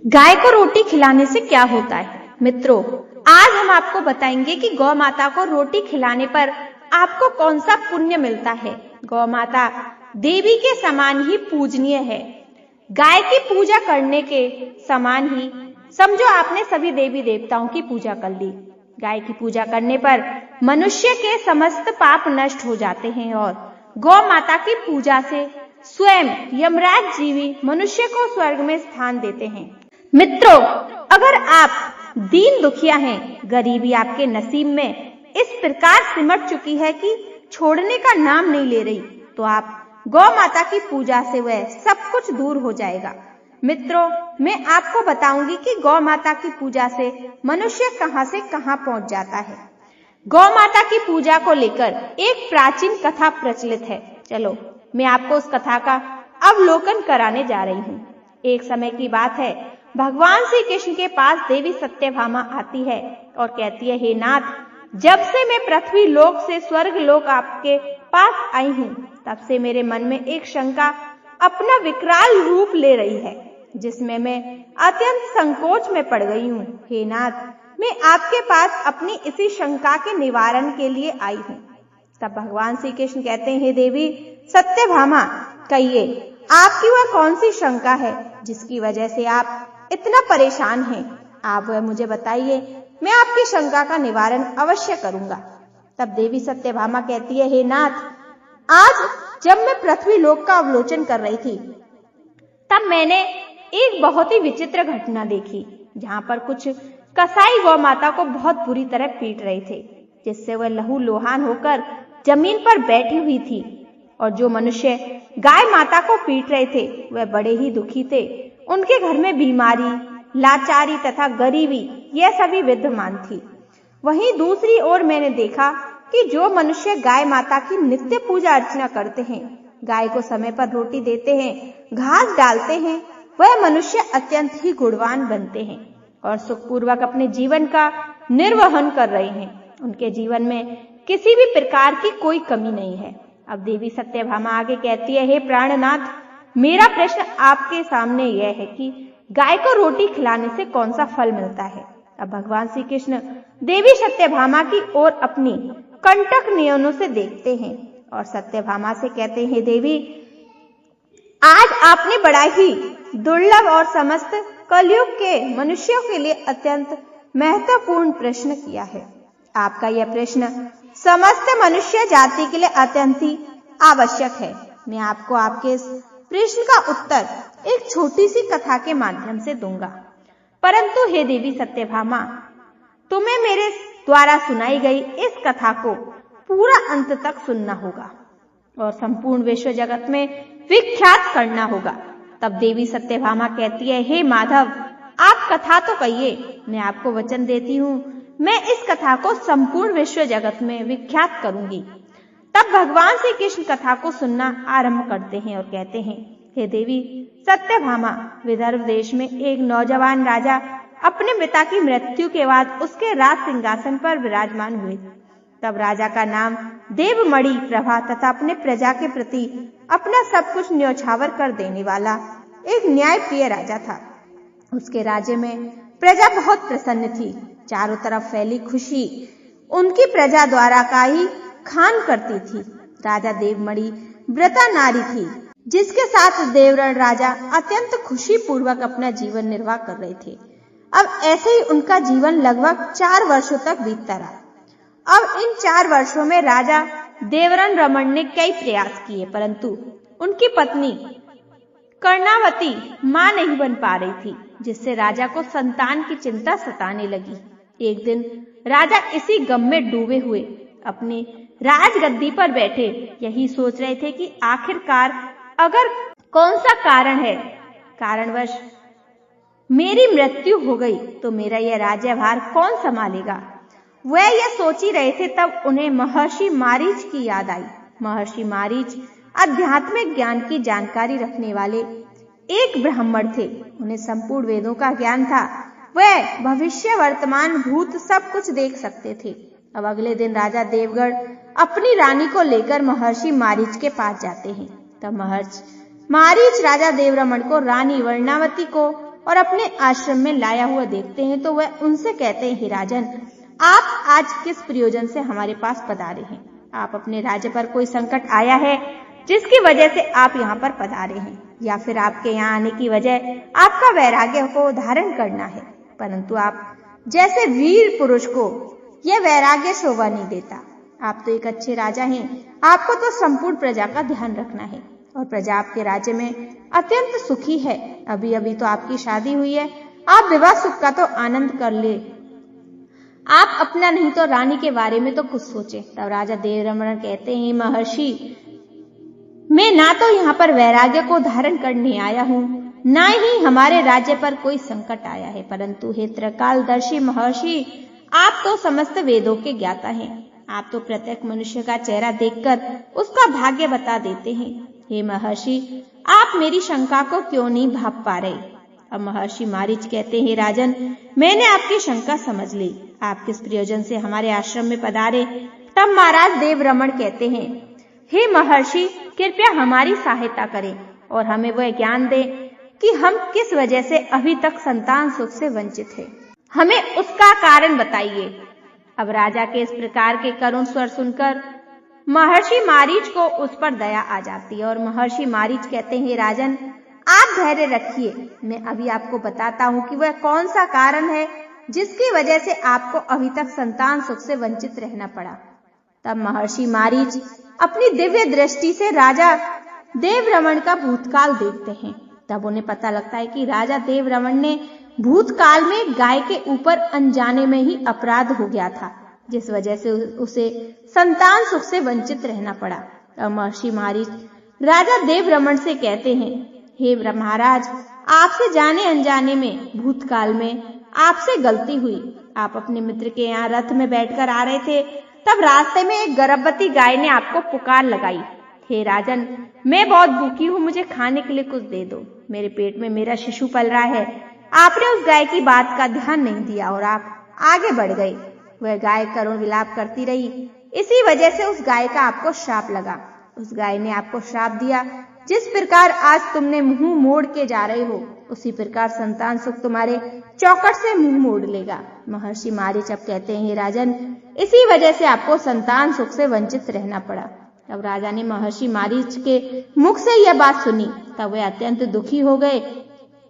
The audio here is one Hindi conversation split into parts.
गाय को रोटी खिलाने से क्या होता है? मित्रों, आज हम आपको बताएंगे कि गौ माता को रोटी खिलाने पर आपको कौन सा पुण्य मिलता है। गौ माता देवी के समान ही पूजनीय है। गाय की पूजा करने के समान ही समझो आपने सभी देवी देवताओं की पूजा कर ली। गाय की पूजा करने पर मनुष्य के समस्त पाप नष्ट हो जाते हैं और गौ माता की पूजा से स्वयं यमराज जी भी मनुष्य को स्वर्ग में स्थान देते हैं। मित्रों, अगर आप दीन दुखिया हैं, गरीबी आपके नसीब में इस प्रकार सिमट चुकी है कि छोड़ने का नाम नहीं ले रही, तो आप गौ माता की पूजा से वह सब कुछ दूर हो जाएगा। मित्रों, मैं आपको बताऊंगी कि गौ माता की पूजा से मनुष्य कहां से कहां पहुंच जाता है। गौ माता की पूजा को लेकर एक प्राचीन कथा प्रचलित है। चलो, मैं आपको उस कथा का अवलोकन कराने जा रही हूँ। एक समय की बात है, भगवान श्री कृष्ण के पास देवी सत्यभामा आती है और कहती है, हे नाथ, जब से मैं पृथ्वी लोक से स्वर्ग लोक आपके पास आई हूँ, तब से मेरे मन में एक शंका अपना विकराल रूप ले रही है, जिसमें मैं अत्यंत संकोच में पड़ गई हूँ। हे नाथ, मैं आपके पास अपनी इसी शंका के निवारण के लिए आई हूँ। तब भगवान श्री कृष्ण कहते हैं, हे देवी सत्यभामा, कहिए आपकी वह कौन सी शंका है जिसकी वजह से आप इतना परेशान हैं? आप वह मुझे बताइए, मैं आपकी शंका का निवारण अवश्य करूंगा। तब देवी सत्यभामा कहती है, हे नाथ, आज जब मैं पृथ्वी लोक का अवलोकन कर रही थी, तब मैंने एक बहुत ही विचित्र घटना देखी, जहां पर कुछ कसाई गौ माता को बहुत बुरी तरह पीट रहे थे, जिससे वह लहू लोहान होकर जमीन पर बैठी हुई थी। और जो मनुष्य गाय माता को पीट रहे थे, वह बड़े ही दुखी थे। उनके घर में बीमारी, लाचारी तथा गरीबी यह सभी विद्यमान थी। वहीं दूसरी ओर मैंने देखा कि जो मनुष्य गाय माता की नित्य पूजा अर्चना करते हैं, गाय को समय पर रोटी देते हैं, घास डालते हैं, वह मनुष्य अत्यंत ही गुणवान बनते हैं और सुखपूर्वक अपने जीवन का निर्वहन कर रहे हैं। उनके जीवन में किसी भी प्रकार की कोई कमी नहीं है। अब देवी सत्यभामा आगे कहती है, हे प्राणनाथ, मेरा प्रश्न आपके सामने यह है कि गाय को रोटी खिलाने से कौन सा फल मिलता है। अब भगवान श्री कृष्ण देवी सत्यभामा की ओर अपनी कंटक नयनों से देखते हैं और सत्यभामा से कहते हैं, हे देवी, आज आपने बड़ा ही दुर्लभ और समस्त कलयुग के मनुष्यों के लिए अत्यंत महत्वपूर्ण प्रश्न किया है। आपका यह प्रश्न समस्त मनुष्य जाति के लिए अत्यंत ही आवश्यक है। मैं आपको आपके इस प्रश्न का उत्तर एक छोटी सी कथा के माध्यम से दूंगा, परंतु हे देवी सत्यभामा, तुम्हें मेरे द्वारा सुनाई गई इस कथा को पूरा अंत तक सुनना होगा और संपूर्ण विश्व जगत में विख्यात करना होगा। तब देवी सत्यभामा कहती है, हे माधव, आप कथा तो कहिए, मैं आपको वचन देती हूँ, मैं इस कथा को संपूर्ण विश्व जगत में विख्यात करूंगी। तब भगवान श्री कृष्ण कथा को सुनना आरंभ करते हैं और कहते हैं, हे देवी सत्यभामा, विदर्भ देश में एक नौजवान राजा अपने पिता की मृत्यु के बाद उसके राज सिंहासन पर विराजमान हुए। तब राजा का नाम देवमणि प्रभा तथा अपने प्रजा के प्रति अपना सब कुछ न्यौछावर कर देने वाला एक न्यायप्रिय राजा था। उसके राज्य में प्रजा बहुत प्रसन्न थी। चारों तरफ फैली खुशी उनकी प्रजा द्वारा का ही खान करती थी। राजा देवमणि व्रता नारी थी, जिसके साथ देवरण राजा अत्यंत खुशी पूर्वक अपना जीवन निर्वाह कर रहे थे। अब ऐसे ही उनका जीवन लगभग 4 वर्षों तक बीतता रहा। अब इन 4 वर्षों में राजा देवरण रमण ने कई प्रयास किए, परंतु उनकी पत्नी कर्णावती मां नहीं बन पा रही थी, जिससे राजा को संतान की चिंता सताने लगी। एक दिन राजा इसी गम में डूबे हुए अपनी राजगद्दी पर बैठे यही सोच रहे थे कि आखिरकार अगर कौन सा कारणवश मेरी मृत्यु हो गई तो मेरा यह राज्यभार कौन संभालेगा। वह यह सोच ही रहे थे, तब उन्हें महर्षि मारीच की याद आई। महर्षि मारीच आध्यात्मिक ज्ञान की जानकारी रखने वाले एक ब्राह्मण थे। उन्हें संपूर्ण वेदों का ज्ञान था। वह भविष्य, वर्तमान, भूत सब कुछ देख सकते थे। अब अगले दिन राजा देवगढ़ अपनी रानी को लेकर महर्षि मारीच के पास जाते हैं। तब महर्षि मारीच राजा देवरमण को रानी वर्णावती को और अपने आश्रम में लाया हुआ देखते हैं तो वह उनसे कहते हैं, हे राजन, आप आज किस प्रयोजन से हमारे पास पधारे हैं? आप अपने राज्य पर कोई संकट आया है जिसकी वजह से आप यहाँ पर पधारे हैं, या फिर आपके यहाँ आने की वजह आपका वैराग्य को धारण करना है? परंतु आप जैसे वीर पुरुष को यह वैराग्य शोभा नहीं देता। आप तो एक अच्छे राजा हैं, आपको तो संपूर्ण प्रजा का ध्यान रखना है और प्रजा आपके राज्य में अत्यंत सुखी है। अभी अभी तो आपकी शादी हुई है, आप विवाह सुख का तो आनंद कर ले। आप अपना नहीं तो रानी के बारे में तो कुछ सोचे। तब राजा देवरमण कहते हैं, महर्षि, मैं ना तो यहाँ पर वैराग्य को धारण करने आया हूँ, ना ही हमारे राज्य पर कोई संकट आया है, परंतु हे त्रिकालदर्शी महर्षि, आप तो समस्त वेदों के ज्ञाता हैं। आप तो प्रत्येक मनुष्य का चेहरा देखकर उसका भाग्य बता देते हैं। हे महर्षि, आप मेरी शंका को क्यों नहीं भाप पा रहे? अब महर्षि मारीच कहते हैं, राजन, मैंने आपकी शंका समझ ली। आप किस प्रयोजन से हमारे आश्रम में पधारे? तब महाराज देवरमण कहते हैं, हे महर्षि, कृपया हमारी सहायता करें और हमें वह ज्ञान दें कि हम किस वजह से अभी तक संतान सुख से वंचित हैं। हमें उसका कारण बताइए। अब राजा के इस प्रकार के करुण स्वर सुनकर महर्षि मारीच को उस पर दया आ जाती है और महर्षि मारीच कहते हैं, राजन, आप धैर्य रखिए, मैं अभी आपको बताता हूँ कि वह कौन सा कारण है जिसकी वजह से आपको अभी तक संतान सुख से वंचित रहना पड़ा। तब महर्षि मारीच अपनी दिव्य दृष्टि से राजा देवरमण का भूतकाल देखते हैं। तब उन्हें पता लगता है कि राजा देवरमण ने भूतकाल में गाय के ऊपर अनजाने में ही अपराध हो गया था, जिस वजह से उसे संतान सुख से वंचित रहना पड़ा। तब महर्षि मारीच राजा देवरमण से कहते हैं, हे महाराज, आपसे जाने अनजाने में भूतकाल में आपसे गलती हुई। आप अपने मित्र के यहाँ रथ में बैठकर आ रहे थे, तब रास्ते में एक गर्भवती गाय ने आपको पुकार लगाई, हे राजन, मैं बहुत भूखी हूँ, मुझे खाने के लिए कुछ दे दो, मेरे पेट में मेरा शिशु पल रहा है। आपने उस गाय की बात का ध्यान नहीं दिया और आप आगे बढ़ गए। वह गाय करुण विलाप करती रही, इसी वजह से उस गाय का आपको श्राप लगा। उस गाय ने आपको श्राप दिया। जिस प्रकार आज तुमने मुंह मोड़ के जा रहे हो, उसी प्रकार संतान सुख तुम्हारे चौकट से मुंह मोड़ लेगा। महर्षि मारीच अब कहते हैं, राजन, इसी वजह से आपको संतान सुख से वंचित रहना पड़ा। तब राजा ने महर्षि मारीच के मुख से यह बात सुनी, तब वे अत्यंत दुखी हो गए।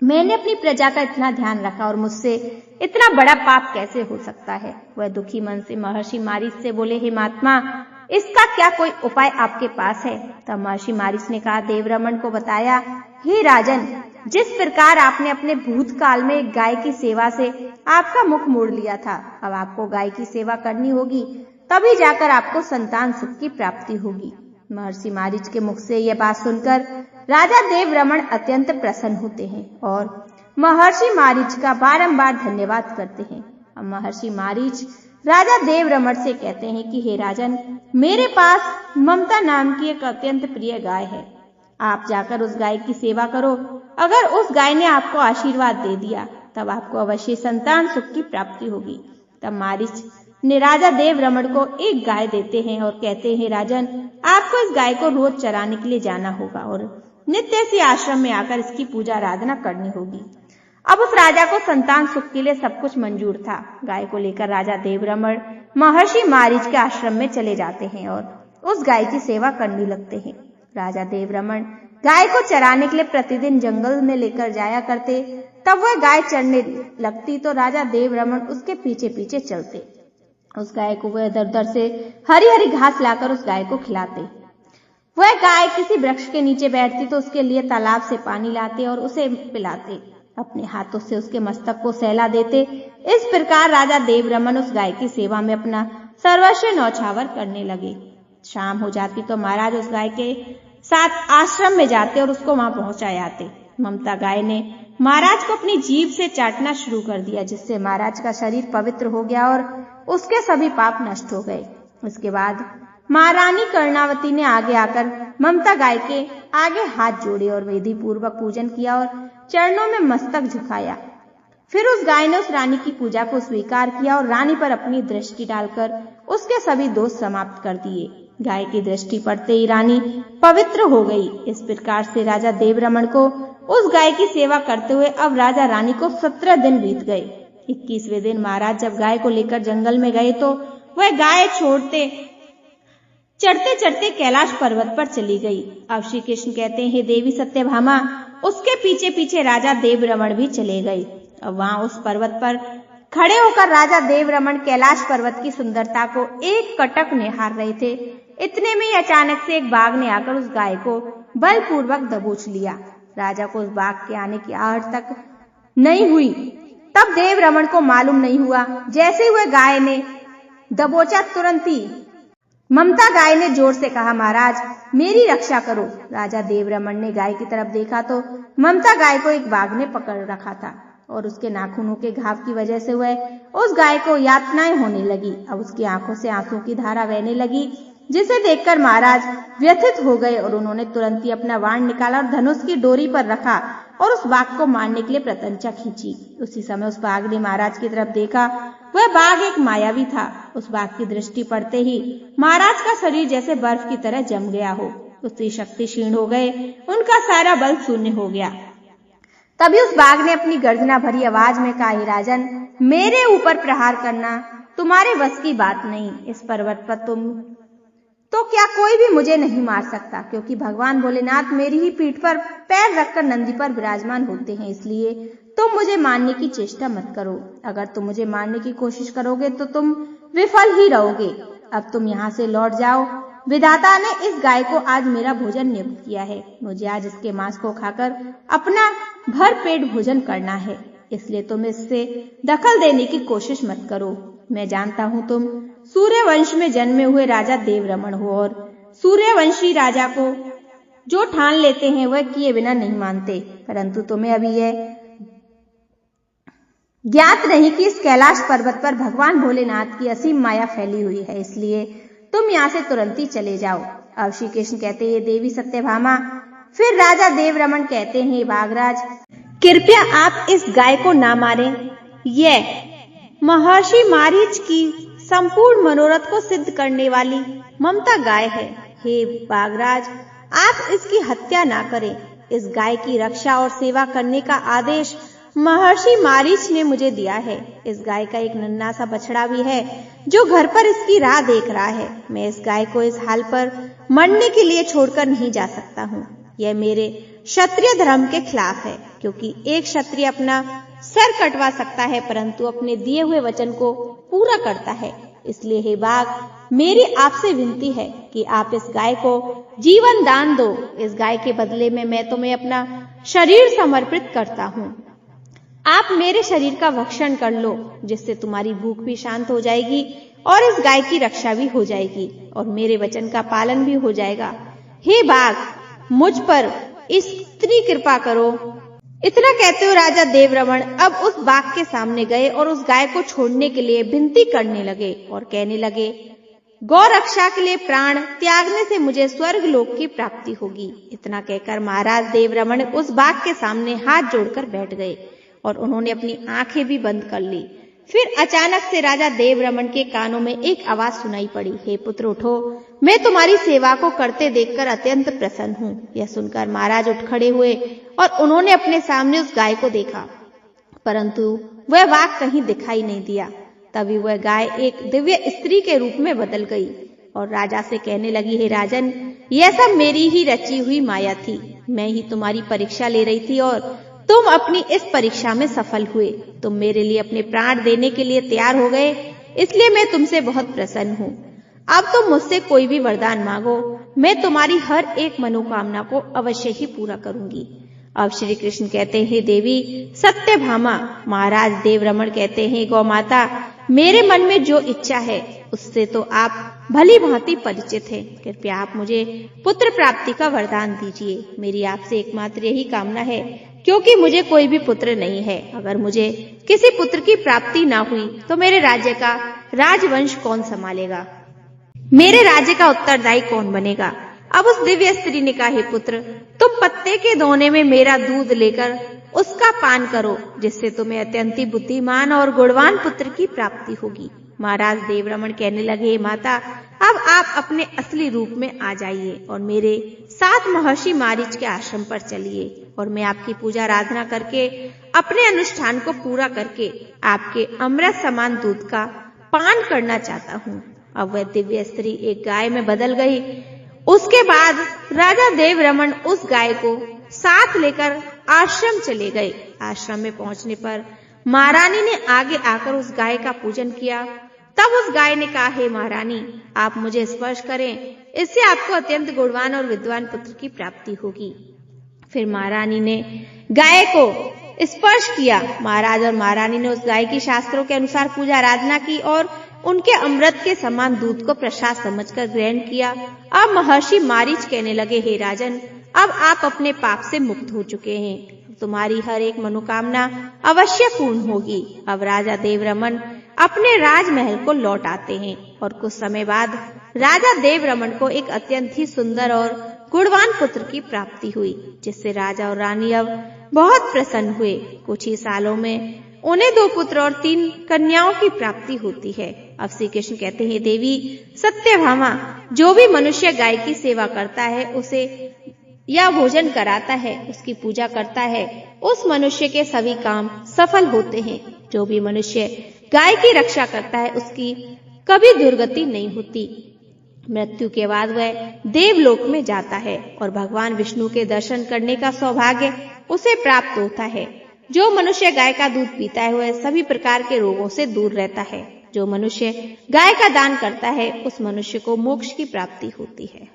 मैंने अपनी प्रजा का इतना ध्यान रखा और मुझसे इतना बड़ा पाप कैसे हो सकता है? वह दुखी मन से महर्षि मारीच से बोले, हे महात्मा, इसका क्या कोई उपाय आपके पास है? तब महर्षि मारीच ने कहा, देवरमण को बताया, हे राजन, जिस प्रकार आपने अपने भूतकाल में गाय की सेवा से आपका मुख मोड़ लिया था, अब आपको गाय की सेवा करनी होगी, तभी जाकर आपको संतान सुख की प्राप्ति होगी। महर्षि मारीच के मुख से यह बात सुनकर राजा देवरमण अत्यंत प्रसन्न होते हैं और महर्षि मारीच का बारंबार धन्यवाद करते हैं। अब महर्षि मारीच राजा देवरमण से कहते हैं कि हे राजन, मेरे पास ममता नाम की एक अत्यंत प्रिय गाय है, आप जाकर उस गाय की सेवा करो। अगर उस गाय ने आपको आशीर्वाद दे दिया, तब आपको अवश्य संतान सुख की प्राप्ति होगी। तब मारीच ने राजा देवरमण को एक गाय देते हैं और कहते हैं, राजन, आपको इस गाय को रोज चराने के लिए जाना होगा और नित्य से आश्रम में आकर इसकी पूजा आराधना करनी होगी। अब उस राजा को संतान सुख के लिए सब कुछ मंजूर था। गाय को लेकर राजा देवरमण महर्षि मारीच के आश्रम में चले जाते हैं और उस गाय की सेवा करने लगते हैं। राजा देवरमण गाय को चराने के लिए प्रतिदिन जंगल में लेकर जाया करते। तब वह गाय चरने लगती तो राजा देवरमण उसके पीछे पीछे चलते। उस गाय को वह दर दर से हरी हरी घास लाकर उस गाय को खिलाते। वह गाय किसी वृक्ष के नीचे बैठती तो उसके लिए तालाब से पानी लाते और उसे पिलाते। अपने हाथों से उसके मस्तक को सहला देते। इस प्रकार राजा देवरमण उस गाय की सेवा में अपना सर्वस्व न्यौछावर करने लगे। शाम हो जाती तो महाराज उस गाय के साथ आश्रम में जाते और उसको वहां पहुंचा आते। ममता गाय ने महाराज को अपनी जीभ से चाटना शुरू कर दिया, जिससे महाराज का शरीर पवित्र हो गया और उसके सभी पाप नष्ट हो गए। उसके बाद महारानी कर्णावती ने आगे आकर ममता गाय के आगे हाथ जोड़े और विधि पूर्वक पूजन किया और चरणों में मस्तक झुकाया। फिर उस गाय ने उस रानी की पूजा को स्वीकार किया और रानी पर अपनी दृष्टि डालकर उसके सभी दोष समाप्त कर दिए। गाय की दृष्टि पड़ते ही रानी पवित्र हो गई। इस प्रकार से राजा देवरमण को उस गाय की सेवा करते हुए अब राजा रानी को 17 दिन बीत गए। 21वें दिन महाराज जब गाय को लेकर जंगल में गए तो वह गाय चढ़ते चढ़ते कैलाश पर्वत पर चली गई। अब श्री कृष्ण कहते हैं, हे देवी सत्यभामा, उसके पीछे पीछे राजा देवरमण भी चले गए। अब वहां उस पर्वत पर खड़े होकर राजा देवरमण कैलाश पर्वत की सुंदरता को एक कटक निहार रहे थे। इतने में अचानक से एक बाघ ने आकर उस गाय को बलपूर्वक दबोच लिया। राजा को उस बाघ के आने की आहट तक नहीं हुई। तब देवरमण को मालूम नहीं हुआ। जैसे ही वह गाय ने दबोचा, तुरंत ही ममता गाय ने जोर से कहा, महाराज मेरी रक्षा करो। राजा देवरमण ने गाय की तरफ देखा तो ममता गाय को एक बाघ ने पकड़ रखा था और उसके नाखूनों के घाव की वजह से वह उस गाय को यातनाएं होने लगी। अब उसकी आंखों से आंसू की धारा बहने लगी, जिसे देखकर महाराज व्यथित हो गए और उन्होंने तुरंत ही अपना बाण निकाला और धनुष की डोरी पर रखा और उस बाघ को मारने के लिए प्रत्यंचा खींची। उसी समय उस बाघ ने महाराज की तरफ देखा। वह बाघ एक मायावी था। उस बाघ की दृष्टि पड़ते ही महाराज का शरीर जैसे बर्फ की तरह जम गया हो। उसकी शक्ति क्षीण हो गए, उनका सारा बल शून्य हो गया। तभी उस बाघ ने अपनी गर्जना भरी आवाज में कहा, हे राजन, मेरे ऊपर प्रहार करना तुम्हारे बस की बात नहीं। इस पर्वत पर तो क्या कोई भी मुझे नहीं मार सकता, क्योंकि भगवान भोलेनाथ मेरी ही पीठ पर पैर रखकर नंदी पर विराजमान होते हैं। इसलिए तुम मुझे मारने की चेष्टा मत करो। अगर तुम मुझे मारने की कोशिश करोगे तो तुम विफल ही रहोगे। अब तुम यहाँ से लौट जाओ। विधाता ने इस गाय को आज मेरा भोजन नियुक्त किया है। मुझे आज इसके मांस को खाकर अपना भर पेट भोजन करना है, इसलिए तुम इससे दखल देने की कोशिश मत करो। मैं जानता हूं तुम सूर्यवंश में जन्मे हुए राजा देवरमण हो और सूर्यवंशी राजा को जो ठान लेते हैं वह किए बिना नहीं मानते, परंतु तुम्हें अभी यह ज्ञात नहीं कि इस कैलाश पर्वत पर भगवान भोलेनाथ की असीम माया फैली हुई है। इसलिए तुम यहाँ से तुरंत ही चले जाओ। अब श्री कृष्ण कहते हैं, देवी सत्यभामा। फिर राजा देवरमण कहते हैं, बाघराज, कृपया आप इस गाय को ना मारें। यह महर्षि मारीच की संपूर्ण मनोरथ को सिद्ध करने वाली ममता गाय है। हे बाघराज, आप इसकी हत्या ना करें। इस गाय की रक्षा और सेवा करने का आदेश महर्षि मारीच ने मुझे दिया है। इस गाय का एक नन्हा सा बछड़ा भी है जो घर पर इसकी राह देख रहा है। मैं इस गाय को इस हाल पर मरने के लिए छोड़कर नहीं जा सकता हूँ। यह मेरे क्षत्रिय धर्म के खिलाफ है, क्योंकि एक क्षत्रिय अपना सर कटवा सकता है परंतु अपने दिए हुए वचन को पूरा करता है। इसलिए हे बाघ, मेरी आपसे विनती है कि आप इस गाय को जीवन दान दो। इस गाय के बदले में मैं तुम्हें अपना शरीर समर्पित करता हूँ। आप मेरे शरीर का भक्षण कर लो, जिससे तुम्हारी भूख भी शांत हो जाएगी और इस गाय की रक्षा भी हो जाएगी और मेरे वचन का पालन भी हो जाएगा। हे बाघ, मुझ पर इतनी कृपा करो। इतना कहते हुए राजा देवरमण अब उस बाघ के सामने गए और उस गाय को छोड़ने के लिए विनती करने लगे और कहने लगे, गौ रक्षा के लिए प्राण त्यागने से मुझे स्वर्ग लोक की प्राप्ति होगी। इतना कहकर महाराज देवरमण उस बाघ के सामने हाथ जोड़कर बैठ गए और उन्होंने अपनी आंखें भी बंद कर ली। फिर अचानक से राजा देवरमण के कानों में एक आवाज सुनाई पड़ी, हे पुत्र उठो, मैं तुम्हारी सेवा को करते देखकर अत्यंत प्रसन्न हूँ। यह सुनकर महाराज उठ खड़े हुए और उन्होंने अपने सामने उस गाय को देखा, परंतु वह बाघ कहीं दिखाई नहीं दिया। तभी वह गाय एक दिव्य स्त्री के रूप में बदल गई और राजा से कहने लगी, हे राजन, यह सब मेरी ही रची हुई माया थी। मैं ही तुम्हारी परीक्षा ले रही थी और तुम अपनी इस परीक्षा में सफल हुए। तुम मेरे लिए अपने प्राण देने के लिए तैयार हो गए, इसलिए मैं तुमसे बहुत प्रसन्न हूँ। अब तुम मुझसे कोई भी वरदान मांगो, मैं तुम्हारी हर एक मनोकामना को अवश्य ही पूरा करूंगी। अब श्री कृष्ण कहते हैं, देवी सत्यभामा। महाराज देवरमण कहते हैं, गौ माता, मेरे मन में जो इच्छा है उससे तो आप भली भांति परिचित हैं। कृपया आप मुझे पुत्र प्राप्ति का वरदान दीजिए। मेरी आपसे एकमात्र यही कामना है, क्योंकि मुझे कोई भी पुत्र नहीं है। अगर मुझे किसी पुत्र की प्राप्ति ना हुई तो मेरे राज्य का राजवंश कौन संभालेगा? मेरे राज्य का उत्तरदायी कौन बनेगा? अब उस दिव्य स्त्री ने कहा, हे पुत्र, तुम पत्ते के दोने में मेरा दूध लेकर उसका पान करो, जिससे तुम्हें अत्यंत बुद्धिमान और गुणवान पुत्र की प्राप्ति होगी। महाराज देवरमण कहने लगे, माता, अब आप अपने असली रूप में आ जाइए और मेरे साथ महर्षि मारीच के आश्रम पर चलिए और मैं आपकी पूजा आराधना करके अपने अनुष्ठान को पूरा करके आपके अमृत समान दूध का पान करना चाहता हूँ। अब वह दिव्य स्त्री एक गाय में बदल गई। उसके बाद राजा देवरमन उस गाय को साथ लेकर आश्रम चले गए। आश्रम में पहुंचने पर महारानी ने आगे आकर उस गाय का पूजन किया। तब उस गाय ने कहा, हे महारानी, आप मुझे स्पर्श करें, इससे आपको अत्यंत गुणवान और विद्वान पुत्र की प्राप्ति होगी। फिर महारानी ने गाय को स्पर्श किया। महाराज और महारानी ने उस गाय की शास्त्रों के अनुसार पूजा आराधना की और उनके अमृत के समान दूध को प्रसाद समझकर ग्रहण किया। अब महर्षि मारीच कहने लगे, हे राजन, अब आप अपने पाप से मुक्त हो चुके हैं। तुम्हारी हर एक मनोकामना अवश्य पूर्ण होगी। अब राजा देवरमन अपने राजमहल को लौट आते हैं और कुछ समय बाद राजा देवरमन को एक अत्यंत ही सुंदर और गुणवान पुत्र की प्राप्ति हुई, जिससे राजा और रानी अब बहुत प्रसन्न हुए। कुछ ही सालों में उन्हें 2 पुत्र और 3 कन्याओं की प्राप्ति होती है। अब श्री कृष्ण कहते हैं, देवी सत्यभामा, जो भी मनुष्य गाय की सेवा करता है, उसे या भोजन कराता है, उसकी पूजा करता है, उस मनुष्य के सभी काम सफल होते हैं। जो भी मनुष्य गाय की रक्षा करता है, उसकी कभी दुर्गति नहीं होती। मृत्यु के बाद वह देवलोक में जाता है और भगवान विष्णु के दर्शन करने का सौभाग्य उसे प्राप्त होता है। जो मनुष्य गाय का दूध पीता है, वह सभी प्रकार के रोगों से दूर रहता है। जो मनुष्य गाय का दान करता है, उस मनुष्य को मोक्ष की प्राप्ति होती है।